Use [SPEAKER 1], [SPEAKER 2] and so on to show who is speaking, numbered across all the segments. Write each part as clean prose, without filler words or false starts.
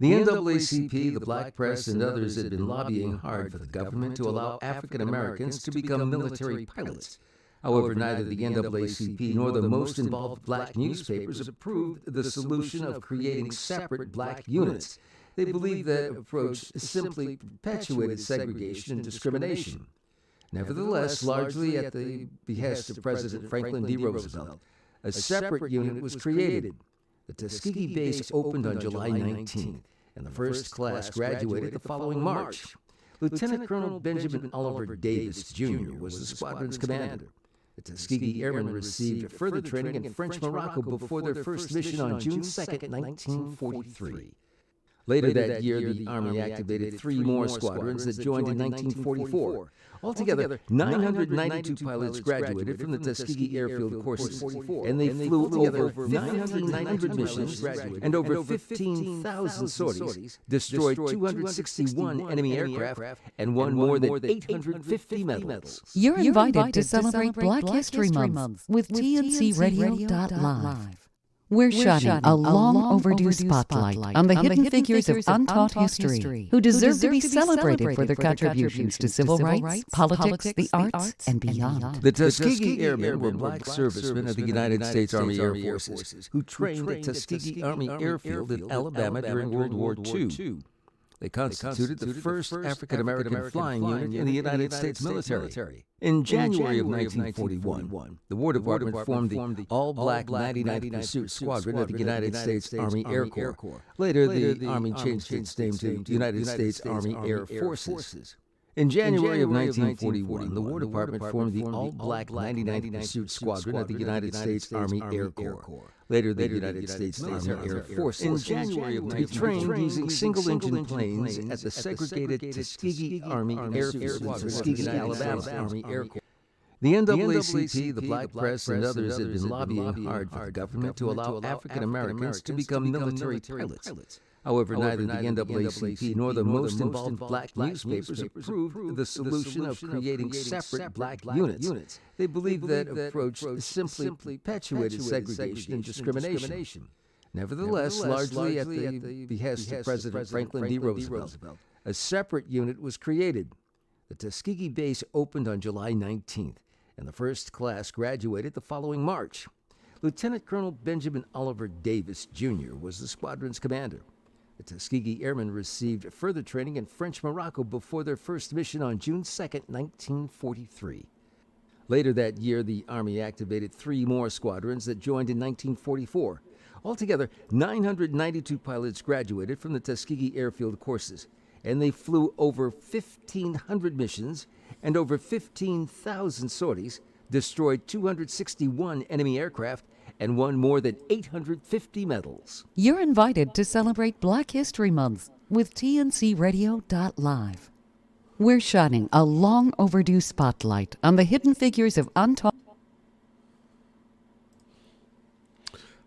[SPEAKER 1] The NAACP, the black press, and others had been lobbying hard for the government to allow African Americans to become military pilots. However, neither the NAACP nor the most involved black newspapers approved the solution of creating separate black units. They believed that approach simply perpetuated segregation and discrimination. Nevertheless, largely at the behest of President Franklin D. Roosevelt, a separate unit was created. The Tuskegee base opened on July 19th, and the first class graduated the following March. Lieutenant Colonel Benjamin Oliver Davis, Jr. was the squadron's commander. The Tuskegee Airmen received further training in French Morocco before their first mission on June 2, 1943. Later that year, the Army activated 3 more squadrons that joined in 1944. Altogether, 992 pilots graduated from the Tuskegee Airfield courses, and they flew over 900 missions and over 15,000 sorties, destroyed 261 enemy aircraft, and won more than 850 medals.
[SPEAKER 2] You're invited to celebrate Black History Month with TNCRadio.live. We're shining a long overdue spotlight on the hidden figures of untaught history who deserve to be celebrated for their contributions to civil rights, politics, the arts, and beyond.
[SPEAKER 1] The Tuskegee Airmen were black servicemen of the United States Army Air Forces who trained at Tuskegee Army Airfield in Alabama during World War II. They constituted the first African-American flying unit in the United States military. In January of 1941, the War Department formed the all-black 99th Pursuit Squadron of the United States Army Air Corps. Later, the Army changed its name to United States Army Air Forces. In January of 1941, the War Department formed the all-black 99th Pursuit Squadron of the United States Army Air Corps. Later, the United States Army Air Forces. In January of 1941, trained using single-engine planes at the segregated Tuskegee Army Airfield in Tuskegee, Alabama Army Air Corps. The NAACP, the black press, and others had been lobbying hard for the government to allow African Americans to become military pilots. However, neither the NAACP nor the most involved black newspapers approved the solution of creating separate black units. They believed that approach simply perpetuated segregation and discrimination. Nevertheless, largely at the behest of President Franklin D. Roosevelt, a separate unit was created. The Tuskegee base opened on July 19th, and the first class graduated the following March. Lieutenant Colonel Benjamin Oliver Davis, Jr. was the squadron's commander. The Tuskegee Airmen received further training in French Morocco before their first mission on June 2, 1943. Later that year, the Army activated 3 more squadrons that joined in 1944. Altogether, 992 pilots graduated from the Tuskegee Airfield courses, and they flew over 1,500 missions and over 15,000 sorties, destroyed 261 enemy aircraft, and won more than 850 medals.
[SPEAKER 2] You're invited to celebrate Black History Month with TNCRadio.live. We're shining a long overdue spotlight on the hidden figures of untaught.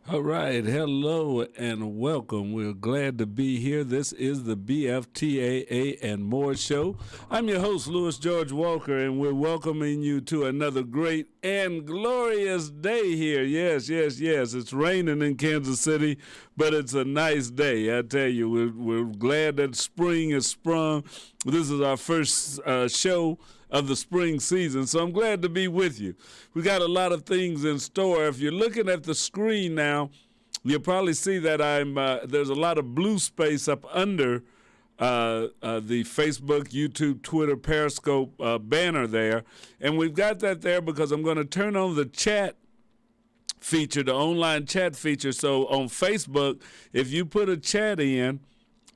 [SPEAKER 3] All right, hello and welcome. We're glad to be here. This is the BFTAA and More Show. I'm your host, Louis George Walker, and we're welcoming you to another great and glorious day here. Yes. It's raining in Kansas City, but it's a nice day. I tell you, we're glad that spring has sprung. This is our first show of the spring season, so I'm glad to be with you. We got a lot of things in store. If you're looking at the screen now, you'll probably see that there's a lot of blue space up under the Facebook, YouTube, Twitter, Periscope banner there, and we've got that there because I'm going to turn on the chat feature, the online chat feature. So on Facebook, if you put a chat in,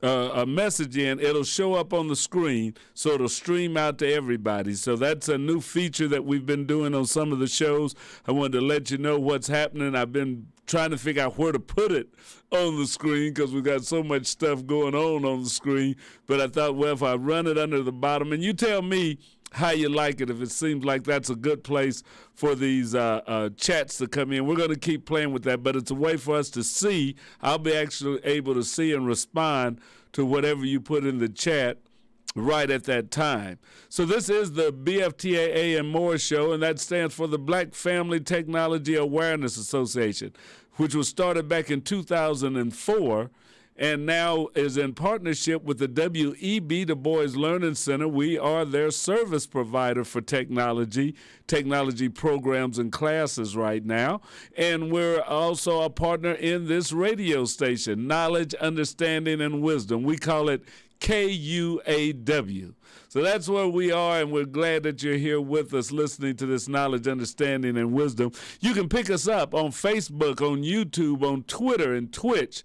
[SPEAKER 3] a message in, it'll show up on the screen, so it'll stream out to everybody. So that's a new feature that we've been doing on some of the shows. I wanted to let you know what's happening. I've been trying to figure out where to put it on the screen because we've got so much stuff going on the screen. But I thought, well, if I run it under the bottom, and you tell me how you like it, if it seems like that's a good place for these chats to come in. We're going to keep playing with that, but it's a way for us to see. I'll be actually able to see and respond to whatever you put in the chat right at that time. So this is the BFTAA and More Show, and that stands for the Black Family Technology Awareness Association, which was started back in 2004. and now is in partnership with the WEB Du Bois Learning Center. We are their service provider for technology programs and classes right now. And we're also a partner in this radio station, Knowledge, Understanding, and Wisdom. We call it KUAW. So that's where we are, and we're glad that you're here with us listening to this Knowledge, Understanding, and Wisdom. You can pick us up on Facebook, on YouTube, on Twitter, and Twitch.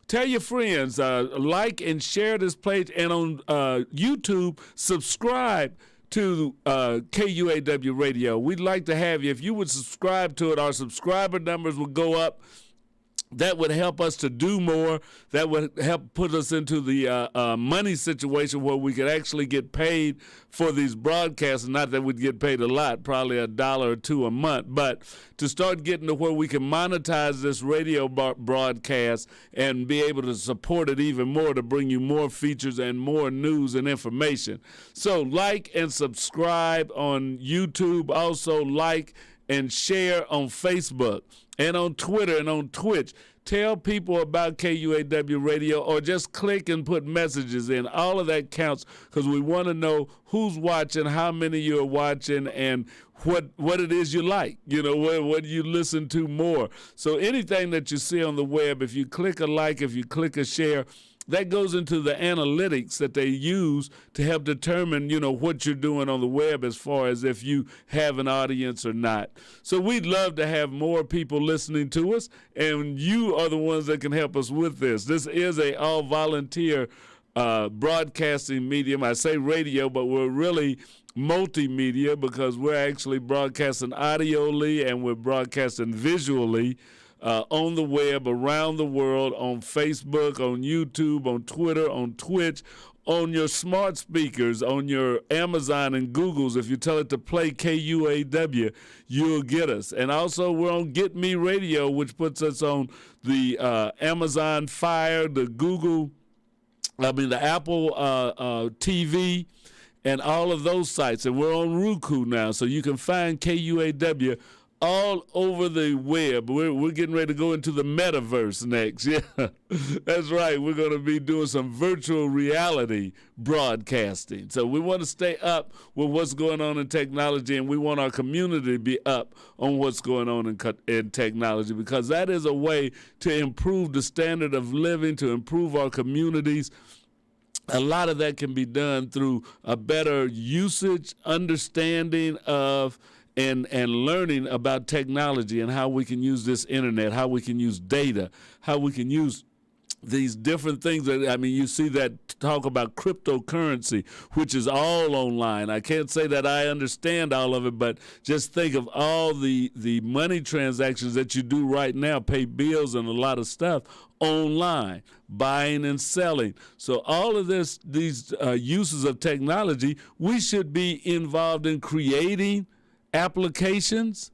[SPEAKER 3] Tell your friends, like and share this page, and on YouTube, subscribe to KUAW Radio. We'd like to have you. If you would subscribe to it, our subscriber numbers would go up. That would help us to do more. That would help put us into the money situation where we could actually get paid for these broadcasts. Not that we'd get paid a lot, probably $1 or $2 a month, but to start getting to where we can monetize this radio broadcast and be able to support it even more to bring you more features and more news and information. So like and subscribe on YouTube. Also like and share on Facebook and on Twitter and on Twitch. Tell people about KUAW Radio, or just click and put messages in. All of that counts because we want to know who's watching, how many you are watching, and what it is you like, what you listen to more. So anything that you see on the web, if you click a like, if you click a share, that goes into the analytics that they use to help determine, what you're doing on the web as far as if you have an audience or not. So we'd love to have more people listening to us, and you are the ones that can help us with this. This is a all-volunteer broadcasting medium. I say radio, but we're really multimedia because we're actually broadcasting audioly and we're broadcasting visually on the web, around the world, on Facebook, on YouTube, on Twitter, on Twitch, on your smart speakers, on your Amazon and Googles. If you tell it to play KUAW, you'll get us. And also we're on Get Me Radio, which puts us on the Amazon Fire, the Apple TV, and all of those sites. And we're on Roku now, so you can find KUAW all over the web. We're getting ready to go into the metaverse next. Yeah, that's right. We're going to be doing some virtual reality broadcasting. So we want to stay up with what's going on in technology, and we want our community to be up on what's going on in technology, because that is a way to improve the standard of living, to improve our communities. A lot of that can be done through a better usage, understanding of, and learning about technology and how we can use this internet, how we can use data, how we can use these different things. You see that talk about cryptocurrency, which is all online. I can't say that I understand all of it, but just think of all the money transactions that you do right now, pay bills and a lot of stuff online, buying and selling. So all of these uses of technology, we should be involved in creating applications,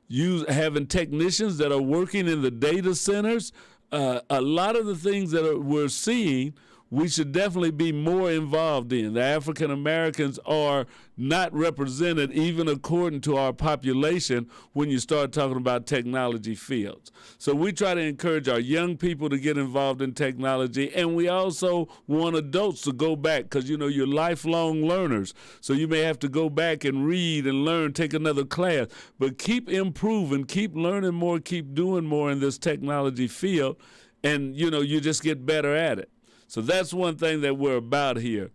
[SPEAKER 3] having technicians that are working in the data centers. A lot of the things that we're seeing, we should definitely be more involved in. The African Americans are not represented, even according to our population, when you start talking about technology fields. So we try to encourage our young people to get involved in technology, and we also want adults to go back, because you're lifelong learners. So you may have to go back and read and learn, take another class, but keep improving, keep learning more, keep doing more in this technology field, and you just get better at it. So that's one thing that we're about here.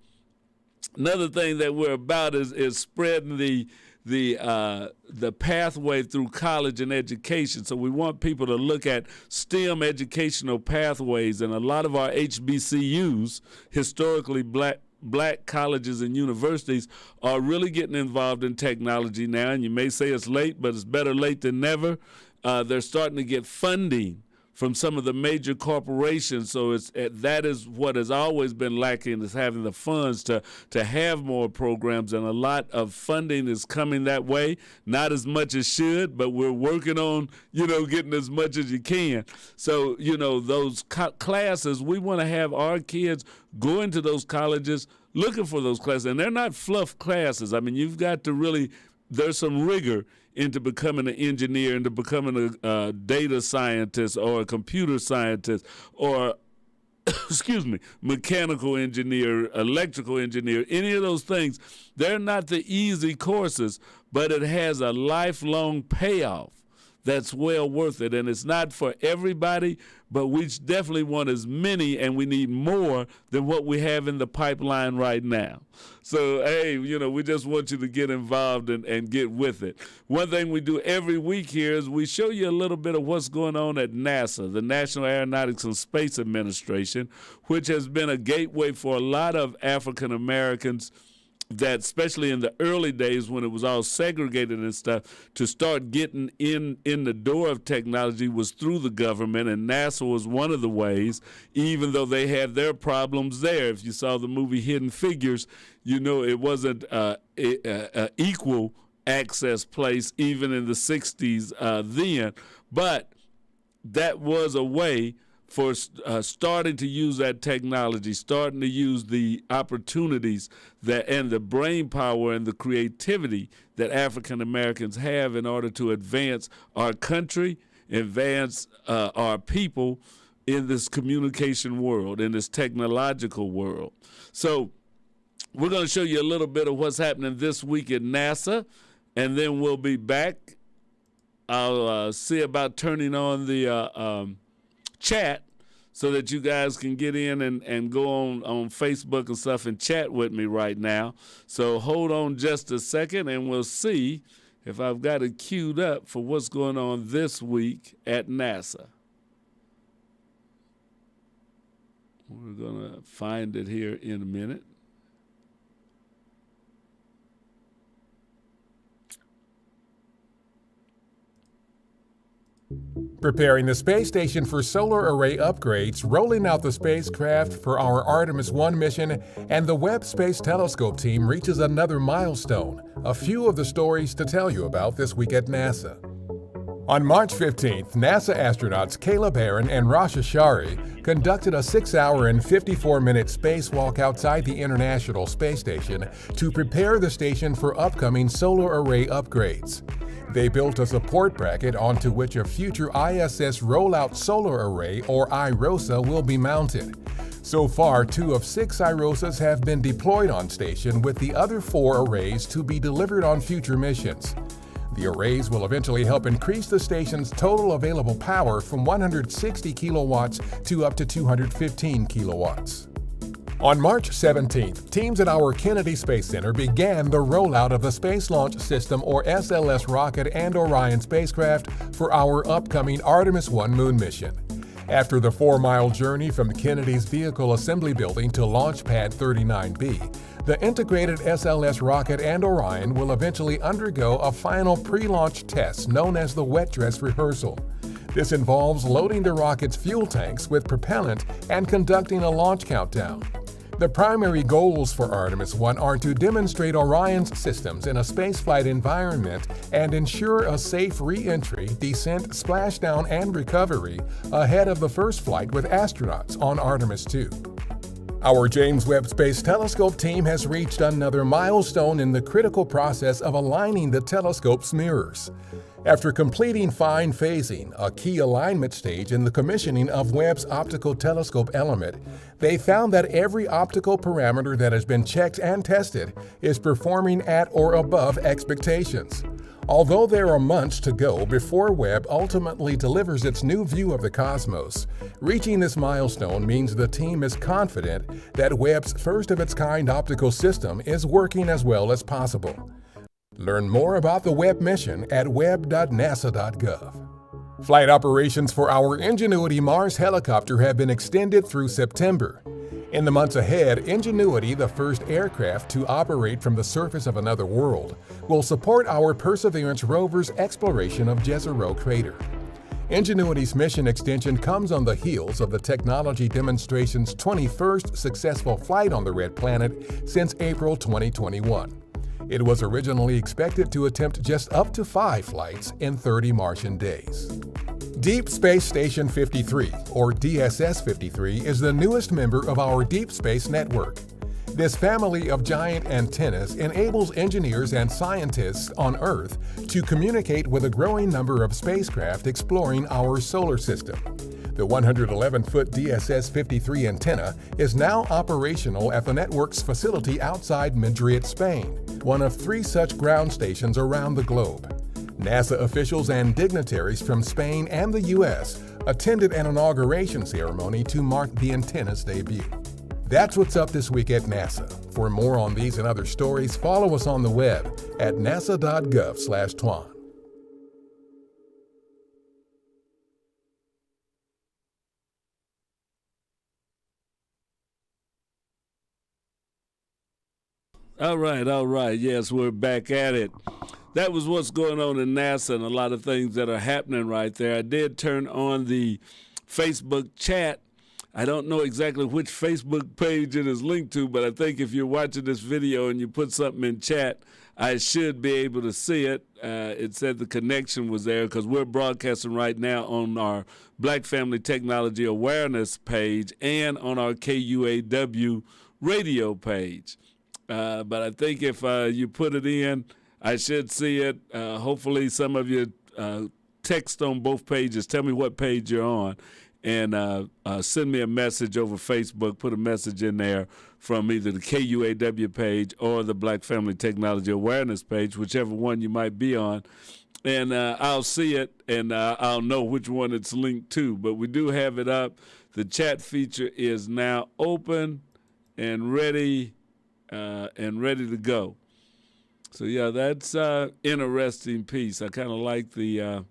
[SPEAKER 3] Another thing that we're about is spreading the pathway through college and education. So we want people to look at STEM educational pathways, and a lot of our HBCUs, historically black colleges and universities, are really getting involved in technology now. And you may say it's late, but it's better late than never. They're starting to get funding from some of the major corporations. So that is what has always been lacking, is having the funds to have more programs, and a lot of funding is coming that way. Not as much as should, but we're working on, getting as much as you can. So, those classes, we want to have our kids go into those colleges looking for those classes. And they're not fluff classes. You've got to really, there's some rigor into becoming an engineer, into becoming a data scientist or a computer scientist or excuse me, mechanical engineer, electrical engineer, any of those things, they're not the easy courses, but it has a lifelong payoff that's well worth it. And it's not for everybody, but we definitely want as many, and we need more than what we have in the pipeline right now. So, hey, we just want you to get involved and get with it. One thing we do every week here is we show you a little bit of what's going on at NASA, the National Aeronautics and Space Administration, which has been a gateway for a lot of African Americans that, especially in the early days when it was all segregated and stuff, to start getting in the door of technology was through the government, and NASA was one of the ways, even though they had their problems there. If you saw the movie Hidden Figures, it wasn't equal access place even in the 60s then, but that was a way for starting to use that technology, starting to use the opportunities and the brain power and the creativity that African Americans have in order to advance our country, advance our people in this communication world, in this technological world. So we're going to show you a little bit of what's happening this week at NASA, and then we'll be back. I'll see about turning on the chat so that you guys can get in and go on Facebook and stuff and chat with me right now. So hold on just a second, and we'll see if I've got it queued up for what's going on this week at NASA. We're going to find it here in a minute.
[SPEAKER 4] Preparing the space station for solar array upgrades, rolling out the spacecraft for our Artemis 1 mission, and the Webb Space Telescope team reaches another milestone. A few of the stories to tell you about this week at NASA. On March 15th, NASA astronauts Caleb Aaron and Rasha Shari conducted a 6-hour and 54-minute spacewalk outside the International Space Station to prepare the station for upcoming solar array upgrades. They built a support bracket onto which a future ISS rollout solar array, or IROSA, will be mounted. So far, 2 of 6 IROSAs have been deployed on station, with the other 4 arrays to be delivered on future missions. The arrays will eventually help increase the station's total available power from 160 kilowatts to up to 215 kilowatts. On March 17th, teams at our Kennedy Space Center began the rollout of the Space Launch System, or SLS, rocket and Orion spacecraft for our upcoming Artemis 1 moon mission. After the 4-mile journey from Kennedy's Vehicle Assembly Building to Launch Pad 39B, the integrated SLS rocket and Orion will eventually undergo a final pre-launch test known as the wet dress rehearsal. This involves loading the rocket's fuel tanks with propellant and conducting a launch countdown. The primary goals for Artemis 1 are to demonstrate Orion's systems in a spaceflight environment and ensure a safe re-entry, descent, splashdown, and recovery ahead of the first flight with astronauts on Artemis 2. Our James Webb Space Telescope team has reached another milestone in the critical process of aligning the telescope's mirrors. After completing fine phasing, a key alignment stage in the commissioning of Webb's optical telescope element, they found that every optical parameter that has been checked and tested is performing at or above expectations. Although there are months to go before Webb ultimately delivers its new view of the cosmos, reaching this milestone means the team is confident that Webb's first-of-its-kind optical system is working as well as possible. Learn more about the Webb mission at webb.nasa.gov. Flight operations for our Ingenuity Mars helicopter have been extended through September. In the months ahead, Ingenuity, the first aircraft to operate from the surface of another world, will support our Perseverance rover's exploration of Jezero Crater. Ingenuity's mission extension comes on the heels of the technology demonstration's 21st successful flight on the Red Planet since April 2021. It was originally expected to attempt just up to 5 flights in 30 Martian days. Deep Space Station 53, or DSS-53, is the newest member of our Deep Space Network. This family of giant antennas enables engineers and scientists on Earth to communicate with a growing number of spacecraft exploring our solar system. The 111-foot DSS-53 antenna is now operational at the network's facility outside Madrid, Spain, one of 3 such ground stations around the globe. NASA officials and dignitaries from Spain and the U.S. attended an inauguration ceremony to mark the antenna's debut. That's what's up this week at NASA. For more on these and other stories, follow us on the web at nasa.gov/twan.
[SPEAKER 3] All right. Yes, we're back at it. That was what's going on in NASA and a lot of things that are happening right there. I did turn on the Facebook chat. I don't know exactly which Facebook page it is linked to, but I think if you're watching this video and you put something in chat, I should be able to see it. It said the connection was there because we're broadcasting right now on our Black Family Technology Awareness page and on our KUAW radio page. But I think if you put it in, I should see it. Hopefully some of you text on both pages. Tell me what page you're on. And send me a message over Facebook. Put a message in there from either the KUAW page or the Black Family Technology Awareness page, whichever one you might be on. And I'll see it, and I'll know which one it's linked to. But we do have it up. The chat feature is now open and ready to go. So yeah, that's interesting piece. I kind of like the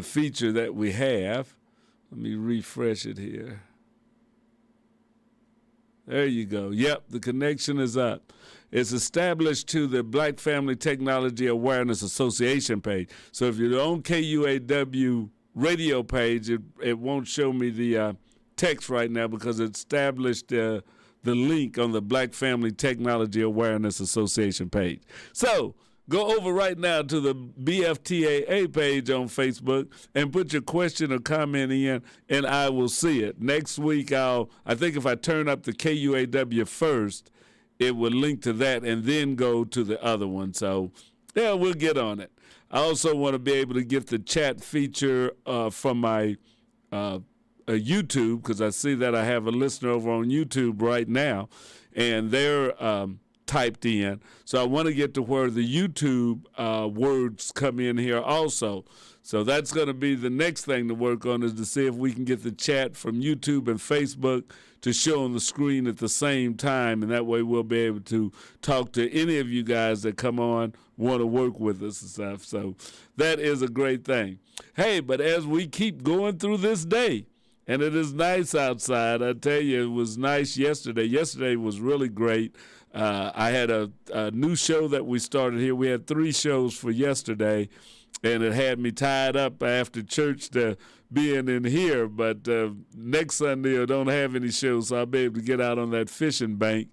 [SPEAKER 3] feature that we have. Let me refresh it here. There you go. Yep, the connection is up. It's established to the Black Family Technology Awareness Association page. So if you're on KUAW radio page, it won't show me the text right now because it established the link on the Black Family Technology Awareness Association page. So go over right now to the BFTAA page on Facebook and put your question or comment in, and I will see it. Next week, I think if I turn up the KUAW first, it will link to that and then go to the other one. So, yeah, we'll get on it. I also want to be able to get the chat feature from my YouTube, because I see that I have a listener over on YouTube right now, and they're typed in. So I want to get to where the YouTube words come in here also. So that's going to be the next thing to work on, is to see if we can get the chat from YouTube and Facebook to show on the screen at the same time, and that way we'll be able to talk to any of you guys that come on, want to work with us and stuff. So that is a great thing. Hey, but as we keep going through this day, and it is nice outside, I tell you, it was nice yesterday. Yesterday was really great. I had a new show that we started here. We had 3 shows for yesterday, and it had me tied up after church to being in here. But next Sunday I don't have any shows, so I'll be able to get out on that fishing bank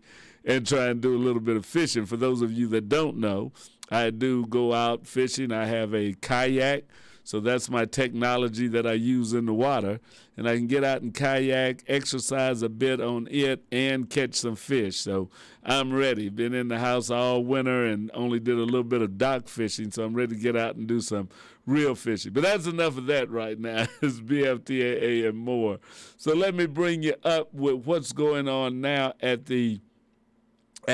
[SPEAKER 3] and try and do a little bit of fishing. For those of you that don't know, I do go out fishing. I have a kayak, so that's my technology that I use in the water. And I can get out and kayak, exercise a bit on it, and catch some fish. So I'm ready. Been in the house all winter and only did a little bit of dock fishing, so I'm ready to get out and do some real fishing. But that's enough of that right now. It's BFTAA and more. So let me bring you up with what's going on now at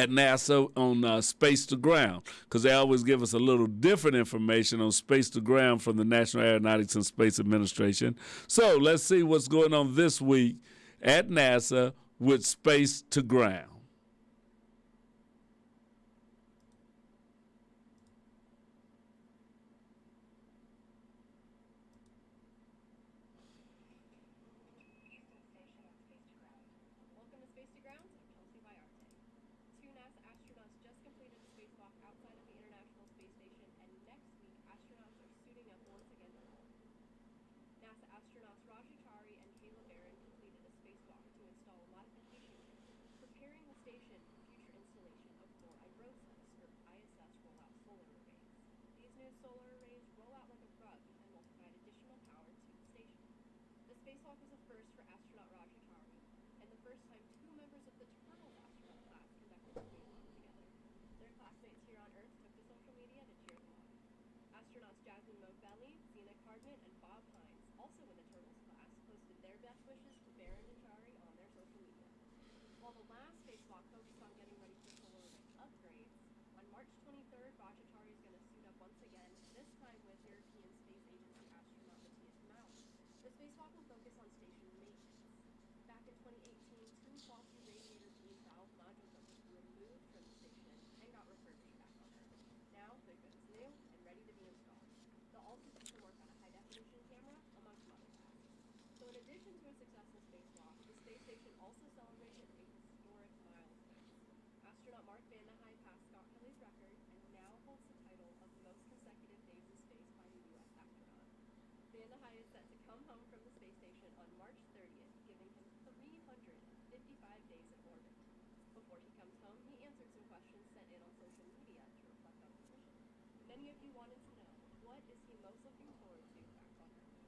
[SPEAKER 3] NASA on Space to Ground, because they always give us a little different information on Space to Ground from the National Aeronautics and Space Administration. So let's see what's going on this week at NASA with Space to Ground.
[SPEAKER 5] Completed a spacewalk outside of the International Space Station, and next week, astronauts are suiting up once again to fly. NASA astronauts Rajachari and Caleb Barron completed a spacewalk to install a modification kit, preparing the station for future installation of more IROSAs, or ISS rollout solar arrays. These new solar arrays roll out like a rug and will provide additional power to the station. The spacewalk was a first for astronaut Rajachari, and the first time 2 members of the Turtles astronaut class conducted a spacewalk together. Their classmates here on Earth took to social media to cheer them on. Astronauts Jasmine Mogbelli, Zena Cardinett, and Bob Hines, also in the Turtles class, posted best wishes to Baron and Chari on their social media. While the last spacewalk focused on getting ready for solar array upgrades, on March 23rd, Chari is going to suit up once again, this time with European Space Agency astronaut Matthias Maurer. The spacewalk will focus on station maintenance. Back in 2018, two faulty radiator beam valve modules were removed from the station and got refurbished back on Earth. Now they're good as new and ready to be installed. They'll also do some work on a high-definition camera, among some other tasks. So in addition to a successful spacewalk, the space station also celebrated a historic milestone. Astronaut Mark Vande Hei passed Scott Kelly's record and now holds the title of most consecutive days in space by a U.S. astronaut. Vande Hei is set to come home from the space station on March 30th, giving him 355 days in orbit. Before he comes home, he answered some questions sent in on social media to reflect on his mission. Many of you wanted to know, what is he most looking forward to back on Earth?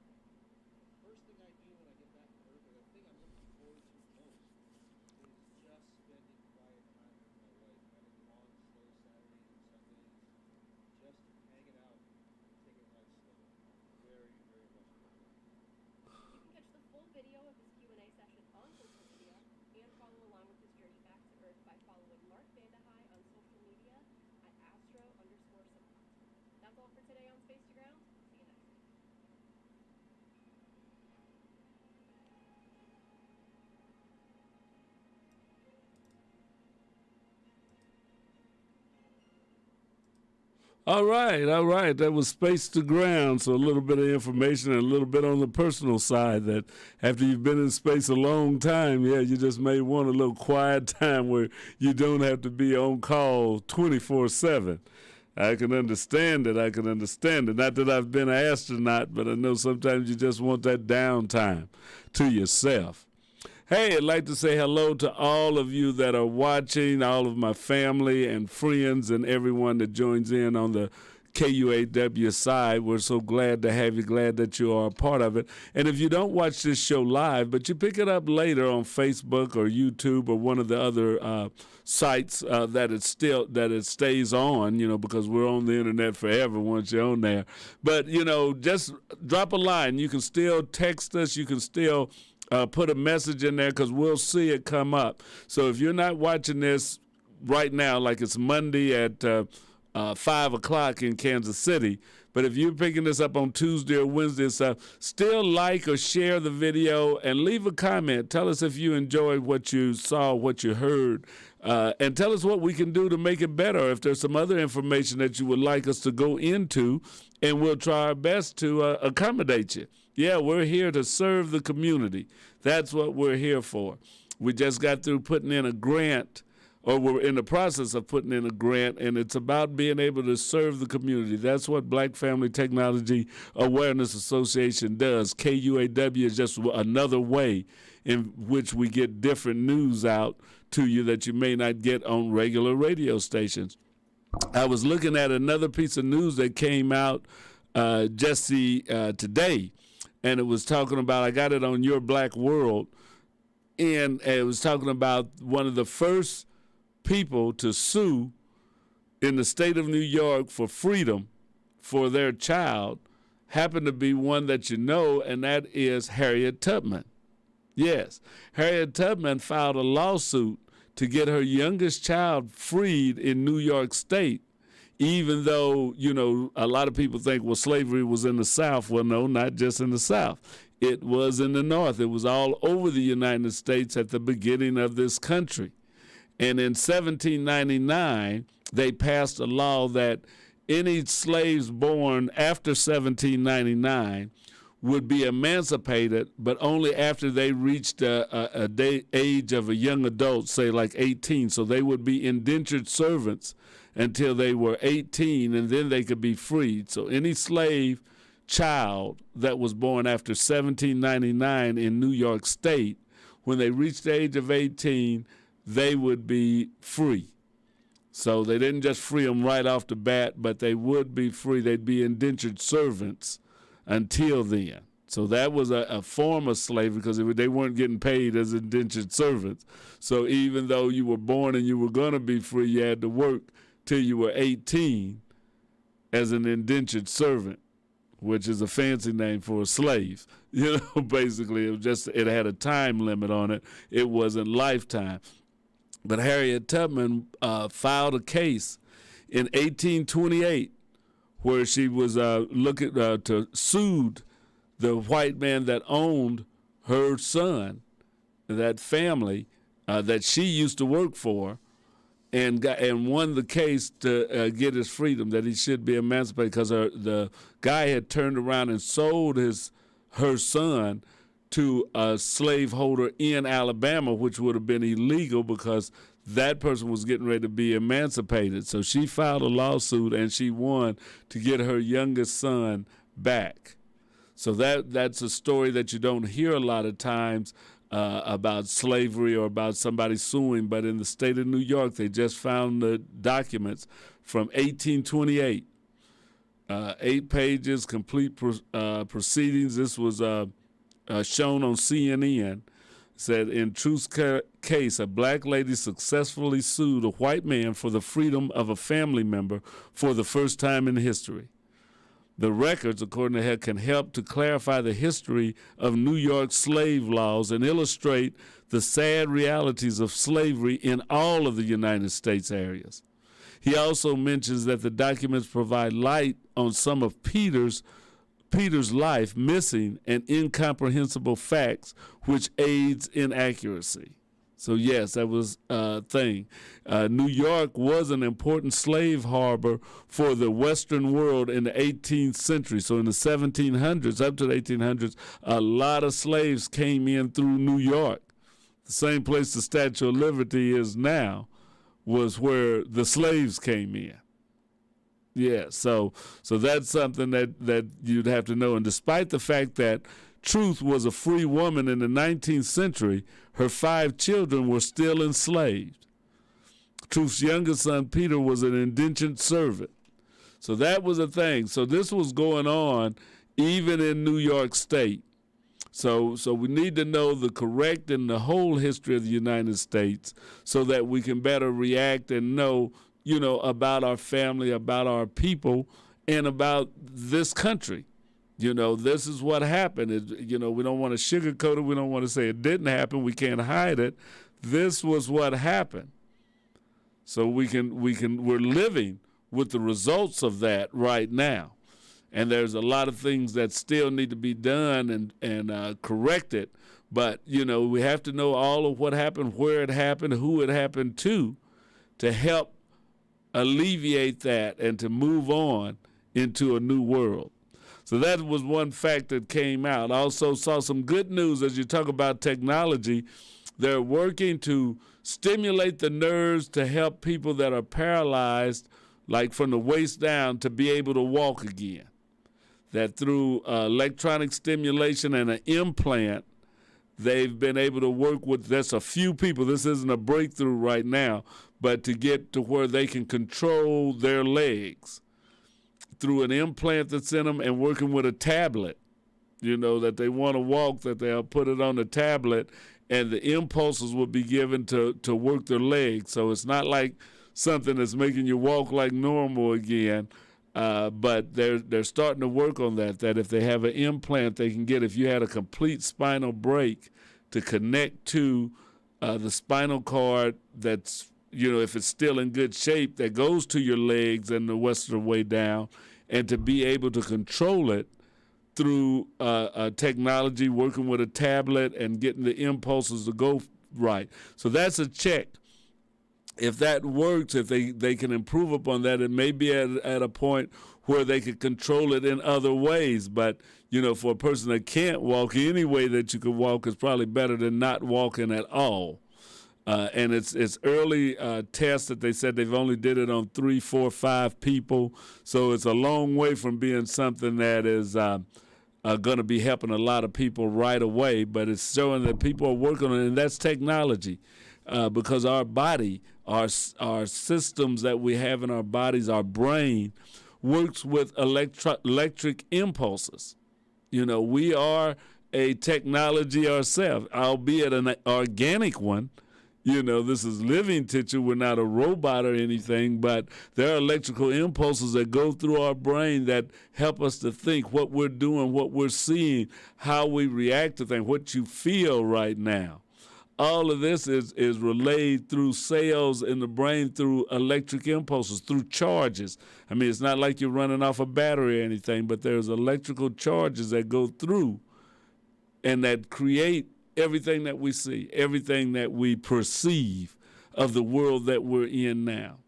[SPEAKER 6] First thing I do when I get back to Earth, or the thing I'm looking forward to most, is just spending quiet time with my wife, having long, slow Saturdays and Sundays, just hanging out, taking life slow. I'm very, very much looking forward to it.
[SPEAKER 5] You can catch the full video of his Q&A session on social media and follow along with his journey back to Earth by following Mark Vande Hei on social media at astro_support. That's all for today on Space to Ground. See you next week.
[SPEAKER 3] All right. That was Space to Ground. So a little bit of information and a little bit on the personal side that after you've been in space a long time, you just may want a little quiet time where you don't have to be on call 24/7. I can understand it. Not that I've been an astronaut, but I know sometimes you just want that downtime to yourself. Hey, I'd like to say hello to all of you that are watching, all of my family and friends and everyone that joins in on the KUAW side. We're so glad to have you, glad that you are a part of it. And if you don't watch this show live, but you pick it up later on Facebook or YouTube or one of the other sites that it stays on, because we're on the internet forever once you're on there. But, just drop a line. You can still text us. You can still put a message in there because we'll see it come up. So if you're not watching this right now, like it's Monday at 5 o'clock in Kansas City, but if you're picking this up on Tuesday or Wednesday and stuff, still like or share the video and leave a comment. Tell us if you enjoyed what you saw, what you heard, and tell us what we can do to make it better. If there's some other information that you would like us to go into, and we'll try our best to accommodate you. Yeah, we're here to serve the community. That's what we're here for. We just got through putting in a grant, or we're in the process of putting in a grant, and it's about being able to serve the community. That's what Black Family Technology Awareness Association does. KUAW is just another way in which we get different news out to you that you may not get on regular radio stations. I was looking at another piece of news that came out just today, and it was talking about, I got it on Your Black World, and it was talking about one of the first people to sue in the state of New York for freedom for their child happened to be one that you know, and that is Harriet Tubman. Yes, Harriet Tubman filed a lawsuit to get her youngest child freed in New York State, even though, a lot of people think, well, slavery was in the South. Well, no, not just in the South. It was in the North. It was all over the United States at the beginning of this country. And in 1799, they passed a law that any slaves born after 1799 would be emancipated, but only after they reached a age of a young adult, say like 18. So they would be indentured servants until they were 18, and then they could be freed. So any slave child that was born after 1799 in New York State, when they reached the age of 18, they would be free. So they didn't just free them right off the bat, but they would be free. They'd be indentured servants until then. So that was a form of slavery because they weren't getting paid as indentured servants. So even though you were born and you were going to be free, you had to work till you were 18 as an indentured servant which is a fancy name for a slave. Basically, it had a time limit on it. It wasn't lifetime. But Harriet Tubman filed a case in 1828 where she was looking to sue the white man that owned her son, that family that she used to work for, and won the case to get his freedom, that he should be emancipated, because the guy had turned around and sold her son to a slaveholder in Alabama, which would have been illegal because that person was getting ready to be emancipated. So she filed a lawsuit and she won to get her youngest son back. So that's a story that you don't hear a lot of times about slavery or about somebody suing, but in the state of New York, they just found the documents from 1828. 8 pages, complete proceedings. This was shown on CNN. Said, in Truth's case, a black lady successfully sued a white man for the freedom of a family member for the first time in history. The records, according to her, can help to clarify the history of New York slave laws and illustrate the sad realities of slavery in all of the United States areas. He also mentions that the documents provide light on some of Peter's life, missing and incomprehensible facts, which aids in accuracy. So yes, that was a thing. New York was an important slave harbor for the Western world in the 18th century. So in the 1700s, up to the 1800s, a lot of slaves came in through New York. The same place the Statue of Liberty is now was where the slaves came in. Yeah, so that's something that you'd have to know. And despite the fact that Truth was a free woman in the 19th century, her 5 children were still enslaved. Truth's youngest son, Peter, was an indentured servant. So that was a thing. So this was going on even in New York State. So we need to know the correct and the whole history of the United States so that we can better react and know, about our family, about our people, and about this country. This is what happened. We don't want to sugarcoat it. We don't want to say it didn't happen. We can't hide it. This was what happened. So we're living with the results of that right now. And there's a lot of things that still need to be done and corrected. But, we have to know all of what happened, where it happened, who it happened to help alleviate that and to move on into a new world. So that was one fact that came out. I also saw some good news as you talk about technology. They're working to stimulate the nerves to help people that are paralyzed, like from the waist down, to be able to walk again. That through electronic stimulation and an implant, they've been able to work with, that's a few people, this isn't a breakthrough right now, but to get to where they can control their legs through an implant that's in them and working with a tablet, that they want to walk, that they'll put it on the tablet and the impulses will be given to work their legs. So it's not like something that's making you walk like normal again, but they're starting to work on that if they have an implant they can get, if you had a complete spinal break, to connect to the spinal cord that's, if it's still in good shape, that goes to your legs and the rest of the way down, and to be able to control it through technology, working with a tablet and getting the impulses to go right. So that's a check. If that works, if they can improve upon that, it may be at a point where they can control it in other ways. But, for a person that can't walk, any way that you can walk is probably better than not walking at all. And it's early tests that they said they've only did it on 3, 4, 5 people. So it's a long way from being something that is going to be helping a lot of people right away. But it's showing that people are working on it, and that's technology. Because our body, our systems that we have in our bodies, our brain, works with electric impulses. We are a technology ourselves, albeit an organic one. This is living tissue. We're not a robot or anything, but there are electrical impulses that go through our brain that help us to think what we're doing, what we're seeing, how we react to things, what you feel right now. All of this is relayed through cells in the brain, through electric impulses, through charges. I mean, it's not like you're running off a battery or anything, but there's electrical charges that go through and that create everything that we see, everything that we perceive of the world that we're in now.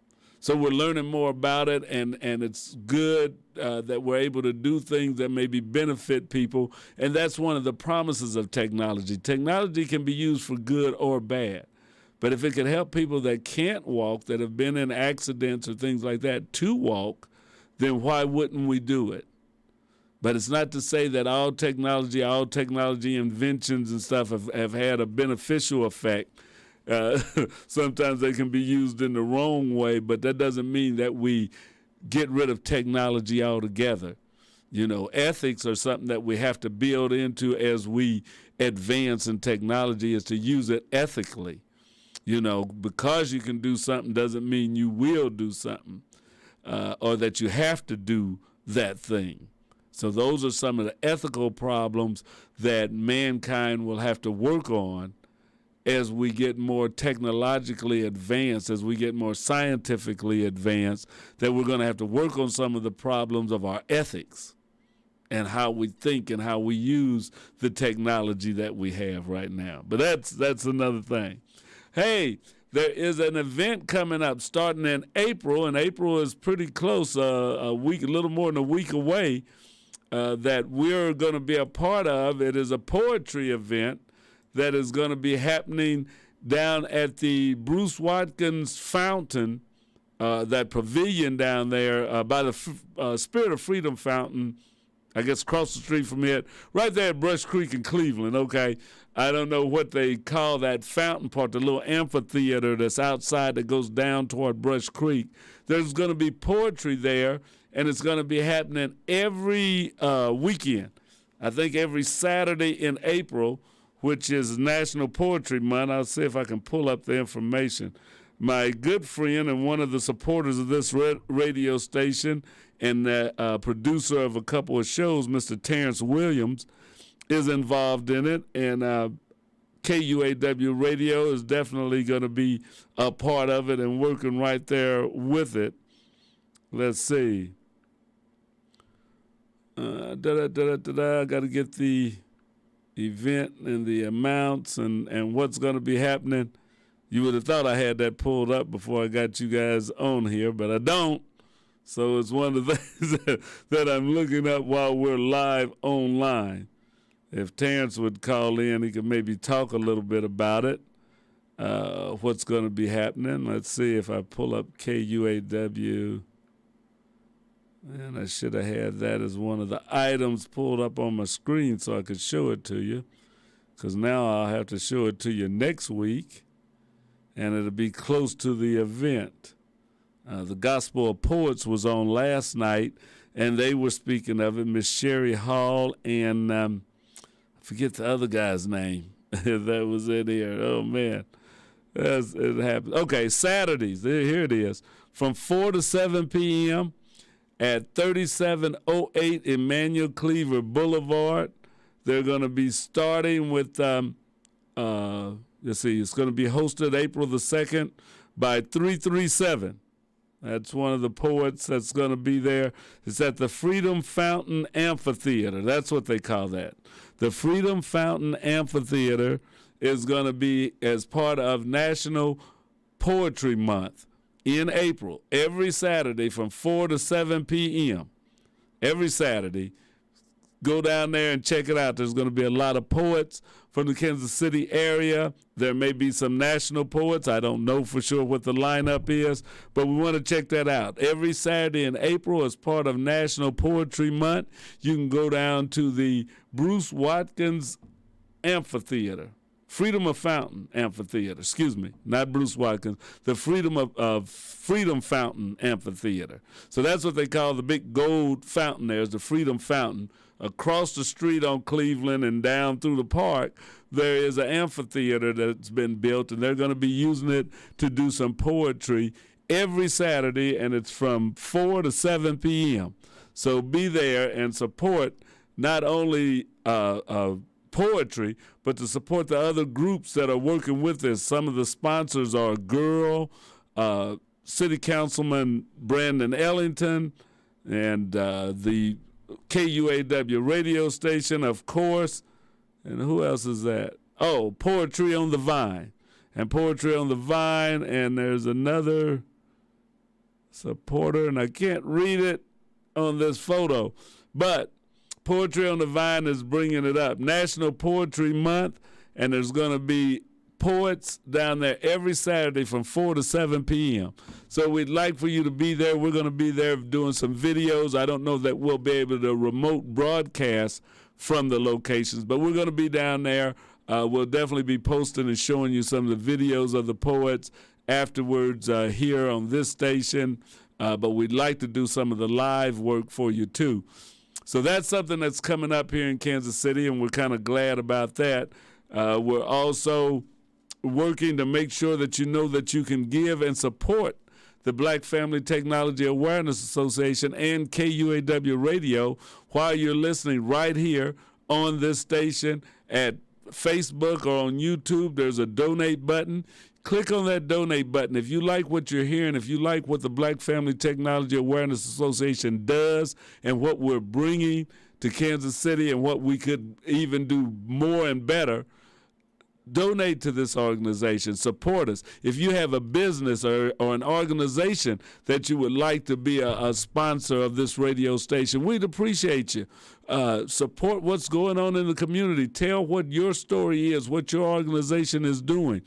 [SPEAKER 3] So we're learning more about it, and it's good that we're able to do things that maybe benefit people, and that's one of the promises of technology. Technology can be used for good or bad, but if it can help people that can't walk, that have been in accidents or things like that, to walk, then why wouldn't we do it? But it's not to say that all technology inventions and stuff have had a beneficial effect. Sometimes they can be used in the wrong way, but that doesn't mean that we get rid of technology altogether. Ethics are something that we have to build into as we advance in technology, is to use it ethically. Because you can do something doesn't mean you will do something or that you have to do that thing. So those are some of the ethical problems that mankind will have to work on as we get more technologically advanced, as we get more scientifically advanced, that we're going to have to work on some of the problems of our ethics and how we think and how we use the technology that we have right now. But that's another thing. Hey, there is an event coming up starting in April, and April is pretty close, a little more than a week away, that we're going to be a part of. It is a poetry event that is going to be happening down at the Bruce Watkins Fountain, that pavilion down there by the Spirit of Freedom Fountain, I guess across the street from it, right there at Brush Creek in Cleveland, okay? I don't know what they call that fountain part, the little amphitheater that's outside that goes down toward Brush Creek. There's going to be poetry there, and it's going to be happening every weekend. I think every Saturday in April, which is National Poetry Month. I'll see if I can pull up the information. My good friend and one of the supporters of this radio station and producer of a couple of shows, Mr. Terrence Williams, is involved in it. And KUAW Radio is definitely going to be a part of it and working right there with it. Let's see. I got to get the event and the amounts and what's going to be happening. You would have thought I had that pulled up before I got you guys on here, but I don't. So it's one of the things that I'm looking up while we're live online. If Terrence would call in, he could maybe talk a little bit about it, what's going to be happening. Let's see if I pull up KUAW. And I should have had that as one of the items pulled up on my screen so I could show it to you, because now I'll have to show it to you next week, and it'll be close to the event. The Gospel of Poets was on last night, and they were speaking of it, Miss Sherry Hall and I forget the other guy's name that was in here. Oh, man. It happened. Okay, Saturdays, here it is, from 4 to 7 p.m., at 3708 Emmanuel Cleaver Boulevard. They're going to be starting with, let's see, it's going to be hosted April the 2nd by 337. That's one of the poets that's going to be there. It's at the Freedom Fountain Amphitheater. That's what they call that. The Freedom Fountain Amphitheater is going to be as part of National Poetry Month in April, every Saturday from 4 to 7 p.m. Every Saturday. Go down there and check it out. There's going to be a lot of poets from the Kansas City area. There may be some national poets. I don't know for sure what the lineup is, but we want to check that out. Every Saturday in April, as part of National Poetry Month, you can go down to the Bruce Watkins Amphitheater. Freedom of Fountain Amphitheater, excuse me, not Bruce Watkins, the Freedom Fountain Amphitheater. So that's what they call the big gold fountain there, is the Freedom Fountain. Across the street on Cleveland and down through the park there is an amphitheater that's been built, and they're going to be using it to do some poetry every Saturday, and it's from 4 to 7 p.m. So be there and support not only poetry, but to support the other groups that are working with this. Some of the sponsors are Girl, City Councilman Brandon Ellington, and the KUAW radio station, of course. And who else is that? Oh, Poetry on the Vine. And Poetry on the Vine, and there's another supporter, and I can't read it on this photo, but Poetry on the Vine is bringing it up. National Poetry Month, and there's going to be poets down there every Saturday from 4 to 7 p.m. So we'd like for you to be there. We're going to be there doing some videos. I don't know that we'll be able to remote broadcast from the locations, but we're going to be down there. We'll definitely be posting and showing you some of the videos of the poets afterwards here on this station, but we'd like to do some of the live work for you too. So that's something that's coming up here in Kansas City, and we're kind of glad about that. We're also working to make sure that you know that you can give and support the Black Family Technology Awareness Association and KUAW Radio while you're listening right here on this station at Facebook or on YouTube. There's a donate button. Click on that donate button. If you like what you're hearing, if you like what the Black Family Technology Awareness Association does and what we're bringing to Kansas City and what we could even do more and better, donate to this organization. Support us. If you have a business or an organization that you would like to be a sponsor of this radio station, we'd appreciate you. Support what's going on in the community. Tell what your story is, what your organization is doing.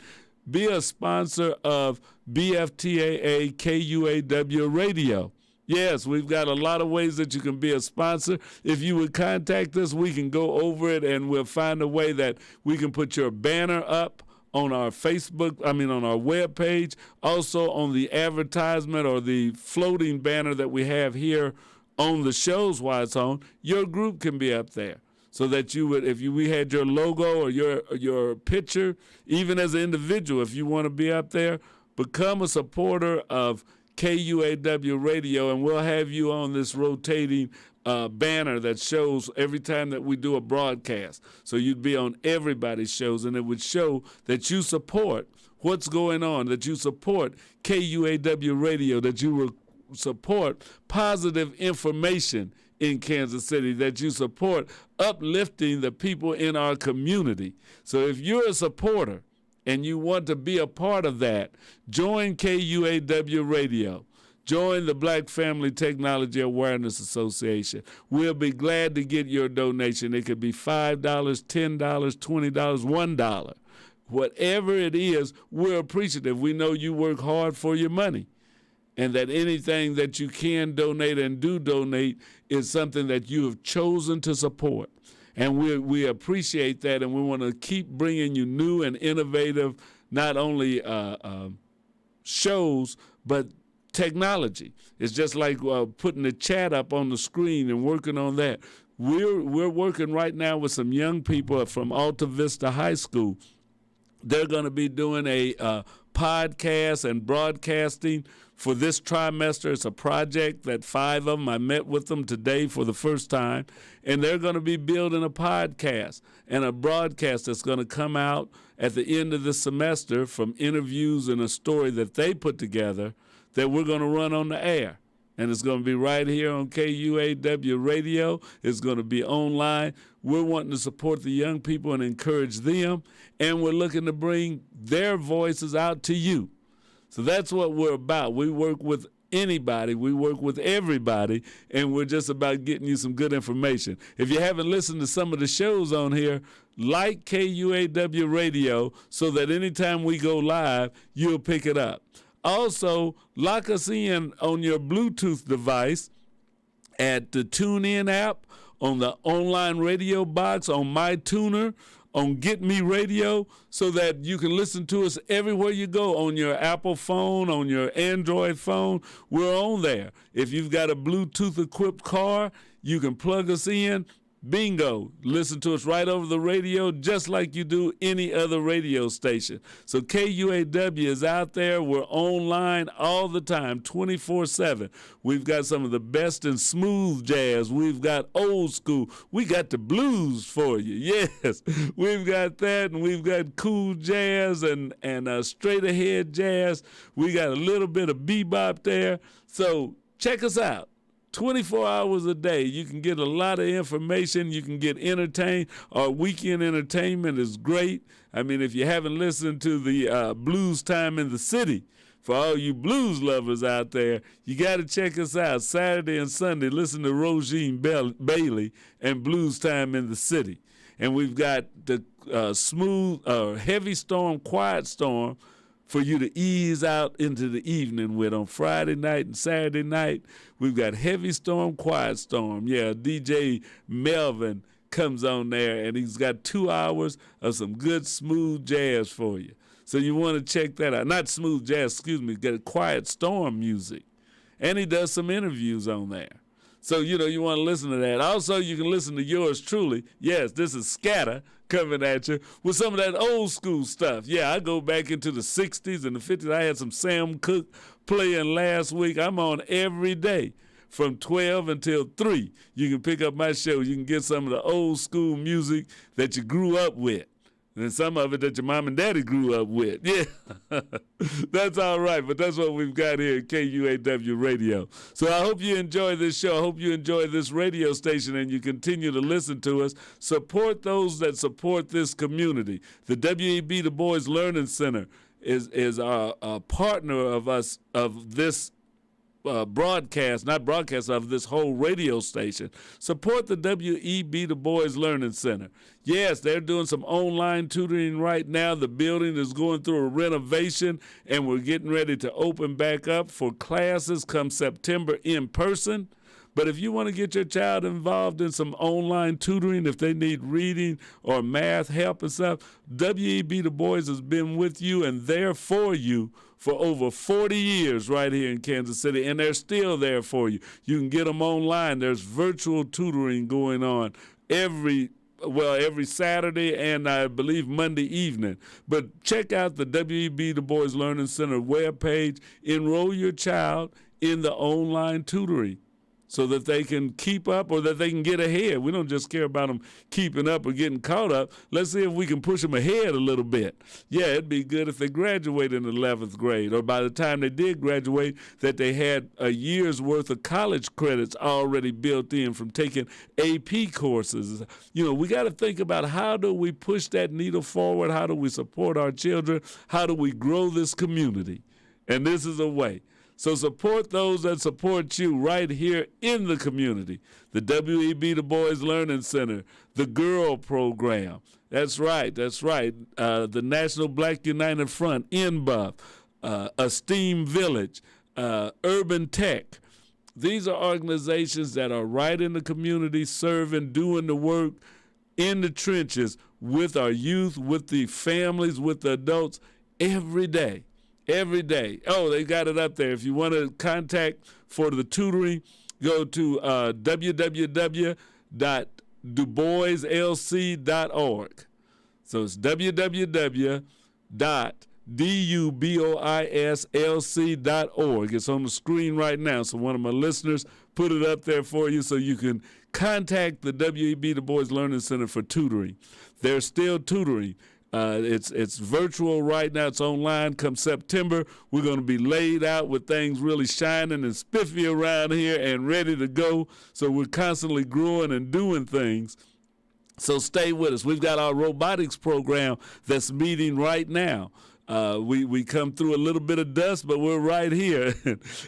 [SPEAKER 3] Be a sponsor of BFTAA KUAW Radio. Yes, we've got a lot of ways that you can be a sponsor. If you would contact us, we can go over it, and we'll find a way that we can put your banner up on our on our webpage, also on the advertisement or the floating banner that we have here on the shows while it's on. Your group can be up there, so that you would, we had your logo or your picture, even as an individual, if you want to be up there, become a supporter of KUAW Radio, and we'll have you on this rotating banner that shows every time that we do a broadcast. So you'd be on everybody's shows, and it would show that you support what's going on, that you support KUAW Radio, that you will support positive information in Kansas City, that you support uplifting the people in our community. So if you're a supporter and you want to be a part of that, join KUAW Radio. Join the Black Family Technology Awareness Association. We'll be glad to get your donation. It could be $5, $10, $20, $1. Whatever it is, we're appreciative. We know you work hard for your money, and that anything that you can donate and do donate is something that you have chosen to support. And we appreciate that, and we want to keep bringing you new and innovative, not only shows, but technology. It's just like putting the chat up on the screen and working on that. We're working right now with some young people from Alta Vista High School. They're going to be doing a podcast and broadcasting for this trimester. It's a project that 5 of them, I met with them today for the first time, and they're going to be building a podcast and a broadcast that's going to come out at the end of the semester from interviews and a story that they put together that we're going to run on the air. And it's going to be right here on KUAW Radio. It's going to be online. We're wanting to support the young people and encourage them, and we're looking to bring their voices out to you. So that's what we're about. We work with anybody. We work with everybody, and we're just about getting you some good information. If you haven't listened to some of the shows on here, like KUAW Radio so that anytime we go live, you'll pick it up. Also, lock us in on your Bluetooth device at the TuneIn app, on the online radio box, on MyTuner, on Get Me Radio, so that you can listen to us everywhere you go, on your Apple phone, on your Android phone. We're on there. If you've got a Bluetooth-equipped car, you can plug us in Bingo. Listen to us right over the radio just like you do any other radio station. So KUAW is out there. We're online all the time, 24/7. We've got some of the best in smooth jazz. We've got old school. We got the blues for you. Yes, we've got that, and we've got cool jazz and straight ahead jazz. We got a little bit of bebop there. So check us out. 24 hours a day. You can get a lot of information. You can get entertained. Our weekend entertainment is great. I mean, if you haven't listened to the Blues Time in the City, for all you blues lovers out there, you got to check us out. Saturday and Sunday, listen to Rosine Bailey and Blues Time in the City. And we've got the heavy storm, quiet storm, for you to ease out into the evening with on Friday night and Saturday night. We've got Heavy Storm, Quiet Storm. Yeah, DJ Melvin comes on there, and he's got 2 hours of some good smooth jazz for you. So you want to check that out. Not smooth jazz, get Quiet Storm music. And he does some interviews on there. So, you want to listen to that. Also, you can listen to yours truly. Yes, this is Scatter coming at you with some of that old school stuff. Yeah, I go back into the 60s and the 50s. I had some Sam Cooke playing last week. I'm on every day from 12 until 3. You can pick up my show. You can get some of the old school music that you grew up with. And some of it that your mom and daddy grew up with. Yeah, that's all right. But that's what we've got here at KUAW Radio. So I hope you enjoy this show. I hope you enjoy this radio station and you continue to listen to us. Support those that support this community. The W.E.B. Du Bois Learning Center is our partner of this broadcast of this whole radio station. Support the W.E.B. Du Bois Learning Center. Yes, they're doing some online tutoring right now. The building is going through a renovation, and we're getting ready to open back up for classes come September in person. But if you want to get your child involved in some online tutoring, if they need reading or math help and stuff, W.E.B. Du Bois has been with you and there for you for over 40 years right here in Kansas City, and they're still there for you. You can get them online. There's virtual tutoring going on every Saturday and I believe Monday evening. But check out the W.E.B. Du Bois Learning Center webpage. Enroll your child in the online tutoring so that they can keep up or that they can get ahead. We don't just care about them keeping up or getting caught up. Let's see if we can push them ahead a little bit. Yeah, it'd be good if they graduate in the 11th grade, or by the time they did graduate, that they had a year's worth of college credits already built in from taking AP courses. We got to think about how do we push that needle forward? How do we support our children? How do we grow this community? And this is a way. So support those that support you right here in the community. The W.E.B. Du Bois Learning Center, the Girl Program. That's right. The National Black United Front, NBUF, Esteem Village, Urban Tech. These are organizations that are right in the community, serving, doing the work in the trenches with our youth, with the families, with the adults every day. Every day. Oh, they got it up there. If you want to contact for the tutoring, go to www.duboislc.org. So it's www.duboislc.org. It's on the screen right now. So one of my listeners put it up there for you so you can contact the W.E.B. Du Bois Learning Center for tutoring. They're still tutoring. It's virtual right now. It's online. Come September, we're going to be laid out with things really shining and spiffy around here and ready to go. So we're constantly growing and doing things. So stay with us. We've got our robotics program that's meeting right now. We come through a little bit of dust, but we're right here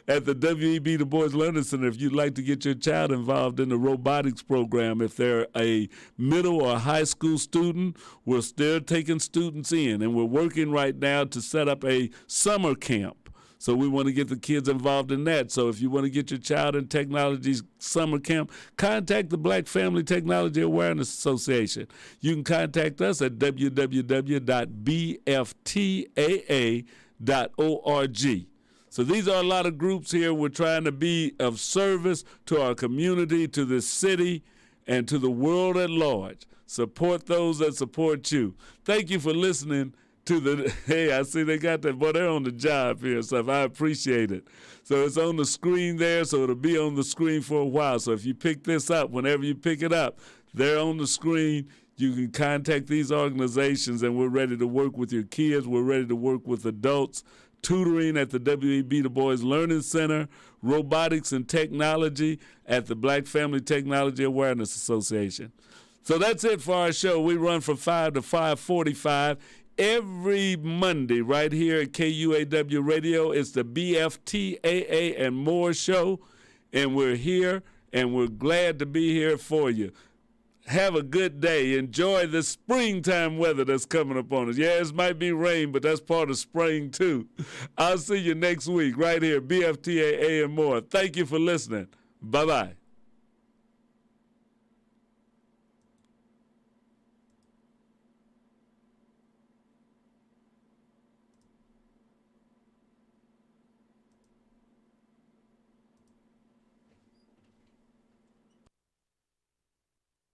[SPEAKER 3] at the W.E.B. Du Bois Learning Center. If you'd like to get your child involved in the robotics program, if they're a middle or high school student, we're still taking students in, and we're working right now to set up a summer camp. So we want to get the kids involved in that. So if you want to get your child in technology summer camp, contact the Black Family Technology Awareness Association. You can contact us at www.bftaa.org. So these are a lot of groups here. We're trying to be of service to our community, to this city, and to the world at large. Support those that support you. Thank you for listening to the, hey, I see they got that, boy, they're on the job here and stuff. I appreciate it. So it's on the screen there, so it'll be on the screen for a while. So if you pick this up, whenever you pick it up, they're on the screen. You can contact these organizations, and we're ready to work with your kids. We're ready to work with adults. Tutoring at the W.E.B. Du Bois Learning Center, robotics and technology at the Black Family Technology Awareness Association. So that's it for our show. We run from 5 to 5:45 every Monday right here at KUAW Radio. It's the BFTAA and More show, and we're here, and we're glad to be here for you. Have a good day. Enjoy the springtime weather that's coming upon us. Yeah, it might be rain, but that's part of spring, too. I'll see you next week right here, BFTAA and More. Thank you for listening. Bye-bye.